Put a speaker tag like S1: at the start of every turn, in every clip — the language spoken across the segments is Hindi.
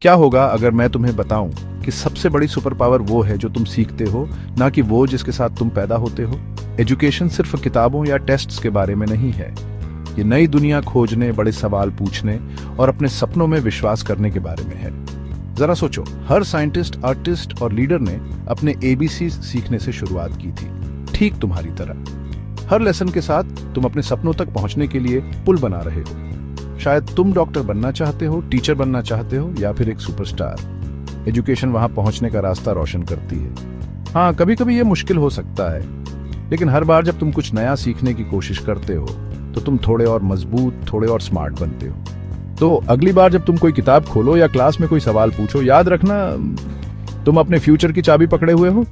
S1: क्या होगा अगर मैं तुम्हें बताऊं कि सबसे बड़ी सुपर पावर वो है जो तुम सीखते हो, ना कि वो जिसके साथ तुम पैदा होते हो। एजुकेशन सिर्फ किताबों या टेस्ट्स के बारे में नहीं है। ये नई दुनिया खोजने, बड़े सवाल पूछने और अपने सपनों में विश्वास करने के बारे में है। जरा सोचो, हर साइंटिस्ट, आर्टिस्ट और लीडर ने अपने एबीसी सीखने से शुरुआत की थी, ठीक तुम्हारी तरह। हर लेसन के साथ तुम अपने सपनों तक पहुंचने के लिए पुल बना रहे हो। शायद तुम डॉक्टर बनना चाहते हो, टीचर बनना चाहते हो या फिर एक सुपरस्टार। एजुकेशन वहां पहुंचने का रास्ता रोशन करती है। हाँ, कभी कभी ये मुश्किल हो सकता है, लेकिन हर बार जब तुम कुछ नया सीखने की कोशिश करते हो तो तुम थोड़े और मजबूत, थोड़े और स्मार्ट बनते हो। तो अगली बार जब तुम कोई किताब खोलो या क्लास में कोई सवाल पूछो, याद रखना तुम अपने फ्यूचर की चाबी पकड़े हुए हो।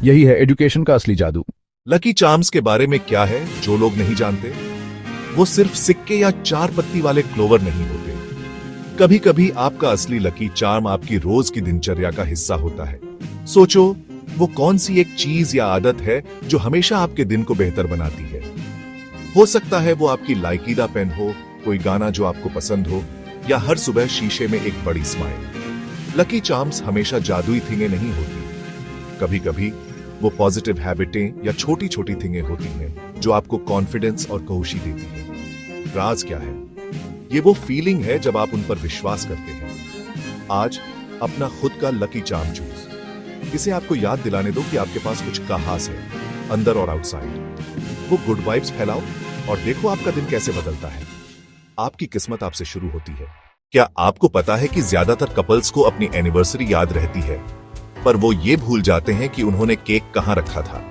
S1: यही है एजुकेशन का असली जादू।
S2: लकी चार्म्स के बारे में क्या है जो लोग नहीं जानते? वो सिर्फ सिक्के या 4 पत्ती वाले क्लोवर नहीं होते। कभी कभी आपका असली लकी चार्म आपकी रोज की दिनचर्या का हिस्सा होता है। सोचो, वो कौन सी एक चीज या आदत है जो हमेशा आपके दिन को बेहतर बनाती है। हो सकता है वो आपकी लाइकीदा पेन हो, कोई गाना जो आपको पसंद हो, या हर सुबह शीशे में एक बड़ी स्माइल। लकी चार्म्स हमेशा जादुई थिंगे नहीं होती। कभी कभी वो पॉजिटिव हैबिटें या छोटी छोटी थिंगे होती हैं जो आपको कॉन्फिडेंस और खुशी देती है। राज क्या है? ये वो फीलिंग है जब आप उन पर विश्वास करते हैं। आज अपना खुद का लकी चार्म चूज। इसे आपको याद दिलाने दो कि आपके पास कुछ खास है, अंदर और आउटसाइड। वो गुड वाइब्स फैलाओ और देखो आपका दिन कैसे बदलता है। आपकी किस्मत आपसे शुरू होती है। क्या आपको पता है कि ज्यादातर कपल्स को अपनी एनिवर्सरी याद रहती है, पर वो ये भूल जाते हैं कि उन्होंने केक कहां रखा था।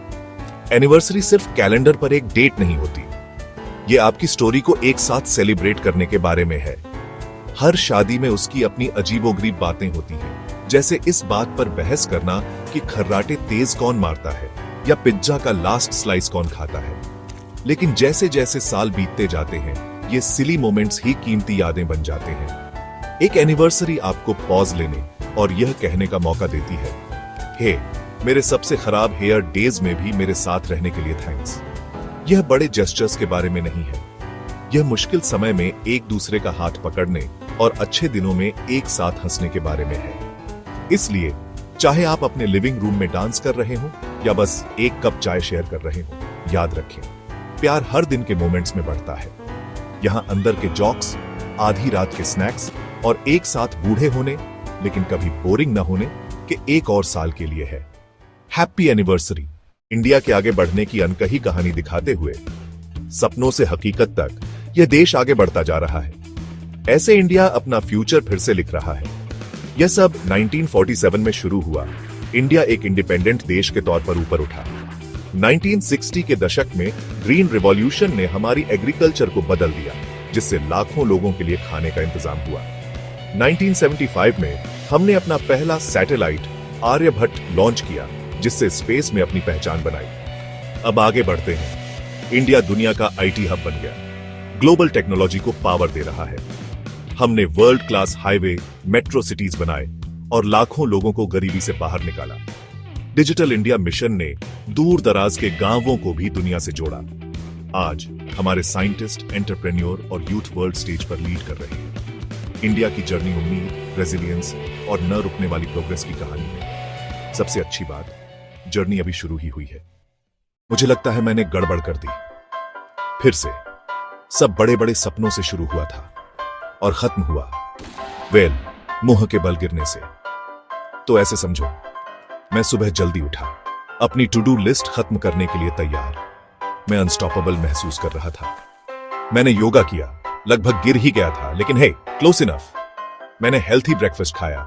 S2: एनिवर्सरी सिर्फ कैलेंडर पर एक डेट नहीं होती, ये आपकी स्टोरी को एक साथ सेलिब्रेट करने के बारे में है। हर शादी में उसकी अपनी अजीबोगरीब बातें होती हैं, जैसे इस बात पर बहस करना कि खर्राटे तेज कौन मारता है या पिज्जा का लास्ट स्लाइस कौन खाता है। लेकिन जैसे जैसे साल बीतते जाते हैं, ये सिली मोमेंट्स ही कीमती यादें बन जाते हैं। एक एनिवर्सरी आपको पॉज लेने और यह कहने का मौका देती है, हे, मेरे सबसे खराब हेयर डेज में भी मेरे साथ रहने के लिए थैंक्स। यह बड़े जेस्चर्स के बारे में नहीं है, यह मुश्किल समय में एक दूसरे का हाथ पकड़ने और अच्छे दिनों में एक साथ हंसने के बारे में है। इसलिए चाहे आप अपने लिविंग रूम में डांस कर रहे हो या बस एक कप चाय शेयर कर रहे हो, याद रखें, प्यार हर दिन के मोमेंट्स में बढ़ता है। यहां अंदर के जॉक्स, आधी रात के स्नैक्स और एक साथ बूढ़े होने लेकिन कभी बोरिंग न होने के एक और साल के लिए है। Happy anniversary. इंडिया के आगे बढ़ने की अनकही कहानी दिखाते हुए सपनों से हकीकत तक यह देश आगे बढ़ता जा रहा है। ऐसे इंडिया अपना फ्यूचर फिर से लिख रहा है। यह सब 1947 में शुरू हुआ। इंडिया एक इंडिपेंडेंट देश के तौर पर ऊपर उठा। 1960 के दशक में ग्रीन रिवॉल्यूशन ने हमारी एग्रीकल्चर को बदल दिया, जिससे लाखों लोगों के लिए खाने का इंतजाम हुआ। 1975 में हमने अपना पहला सैटेलाइट आर्यभट्ट लॉन्च किया, जिससे स्पेस में अपनी पहचान बनाई। अब आगे बढ़ते हैं। इंडिया दुनिया का आईटी हब बन गया, ग्लोबल टेक्नोलॉजी को पावर दे रहा है। हमने world class highway, metro cities बनाए और लाखों लोगों को गरीबी से बाहर निकाला। डिजिटल इंडिया मिशन ने दूर दराज के गांवों को भी दुनिया से जोड़ा। आज हमारे साइंटिस्ट, एंटरप्रेन्योर और यूथ वर्ल्ड स्टेज पर लीड कर रहे हैं। इंडिया की जर्नी उम्मीद, रेजिलियंस और न रुकने वाली प्रोग्रेस की कहानी है। सबसे अच्छी बात, जर्नी अभी शुरू ही हुई है। मुझे लगता है मैंने गड़बड़ कर दी। फिर से सब बड़े बड़े सपनों से शुरू हुआ था और खत्म हुआ मुंह के बल गिरने से। तो ऐसे समझो, मैं सुबह जल्दी उठा, अपनी टू डू लिस्ट खत्म करने के लिए तैयार। मैं अनस्टॉपेबल महसूस कर रहा था। मैंने योगा किया, लगभग गिर ही गया था, लेकिन हे, क्लोज इनफ। मैंने हेल्थी ब्रेकफास्ट खाया,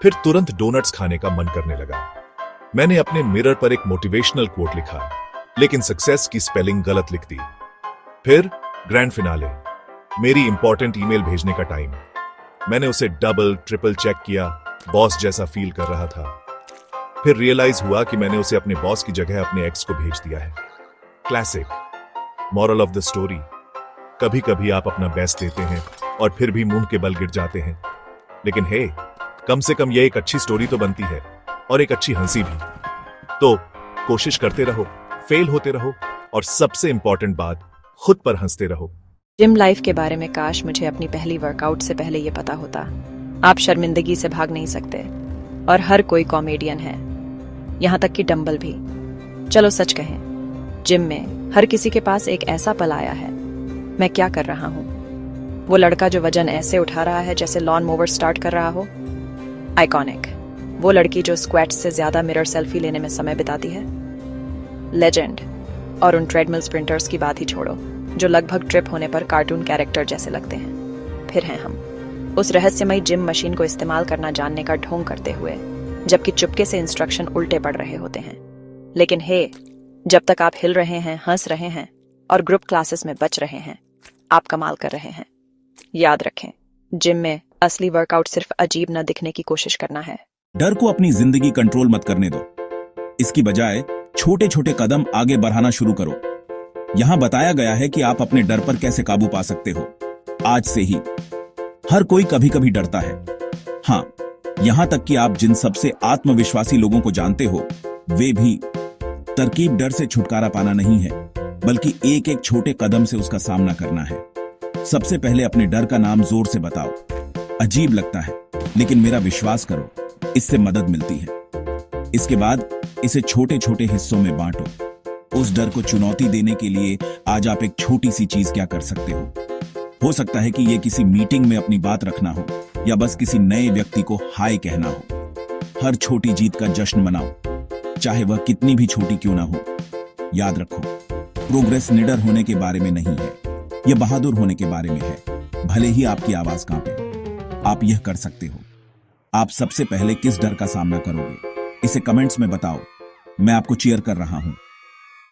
S2: फिर तुरंत डोनट्स खाने का मन करने लगा। मैंने अपने मिरर पर एक मोटिवेशनल कोट लिखा, लेकिन सक्सेस की स्पेलिंग गलत लिख दी। फिर ग्रैंड फिनाले, मेरी इंपॉर्टेंट ईमेल भेजने का टाइम। मैंने उसे डबल ट्रिपल चेक किया, बॉस जैसा फील कर रहा था। फिर रियलाइज हुआ कि मैंने उसे अपने बॉस की जगह अपने एक्स को भेज दिया है। Classic moral of the story, कभी कभी आप अपना बेस्ट देते हैं और फिर भी मुंह के बल गिर जाते हैं, लेकिन हे, कम से कम यह एक अच्छी स्टोरी तो बनती है और एक अच्छी हंसी भी। तो कोशिश करते रहो, फेल होते रहो और सबसे इंपॉर्टेंट बात, खुद पर हंसते रहो।
S3: जिम लाइफ के बारे में काश मुझे अपनी पहली वर्कआउट से पहले ये पता होता। आप शर्मिंदगी से भाग नहीं सकते और हर कोई कॉमेडियन है, यहां तक कि डंबल भी। चलो सच कहें, जिम में हर किसी के पास एक ऐसा पल आया है, मैं क्या कर रहा हूं? वो लड़का जो वजन ऐसे उठा रहा है जैसे लॉन मोवर स्टार्ट कर रहा हो। आइकॉनिक। वो लड़की जो स्क्वैट्स से ज्यादा मिरर सेल्फी लेने में समय बिताती है। लेजेंड। और उन ट्रेडमिल स्प्रिंटर्स की बात ही छोड़ो, जो लगभग ट्रिप होने पर कार्टून कैरेक्टर जैसे लगते हैं। फिर हैं हम, उस रहस्यमयी जिम मशीन को इस्तेमाल करना जानने का ढोंग करते हुए, जबकि चुपके से इंस्ट्रक्शन उल्टे पड़ रहे होते हैं। लेकिन हे, जब तक आप हिल रहे हैं, हंस रहे हैं और ग्रुप क्लासेस में बच रहे हैं, आप कमाल कर रहे हैं। याद रखें, जिम में असली वर्कआउट सिर्फ अजीब न दिखने की कोशिश करना है।
S4: डर को अपनी जिंदगी कंट्रोल मत करने दो। इसकी बजाय छोटे छोटे कदम आगे बढ़ाना शुरू करो। यहां बताया गया है कि आप अपने डर पर कैसे काबू पा सकते हो, आज से ही। हर कोई कभी कभी डरता है। हां, यहां तक कि आप जिन सबसे आत्मविश्वासी लोगों को जानते हो, वे भी। तरकीब डर से छुटकारा पाना नहीं है, बल्कि एक एक छोटे कदम से उसका सामना करना है। सबसे पहले अपने डर का नाम जोर से बताओ। अजीब लगता है, लेकिन मेरा विश्वास करो, इससे मदद मिलती है। इसके बाद इसे छोटे छोटे हिस्सों में बांटो। उस डर को चुनौती देने के लिए आज आप एक छोटी सी चीज क्या कर सकते हो सकता है कि यह किसी मीटिंग में अपनी बात रखना हो, या बस किसी नए व्यक्ति को हाय कहना हो। हर छोटी जीत का जश्न मनाओ, चाहे वह कितनी भी छोटी क्यों ना हो। याद रखो, प्रोग्रेस निडर होने के बारे में नहीं है, यह बहादुर होने के बारे में है। भले ही आपकी आवाज कांपे, आप यह कर सकते हो। आप सबसे पहले किस डर का सामना करोगे, इसे कमेंट्स में बताओ। मैं आपको चीयर कर रहा हूं।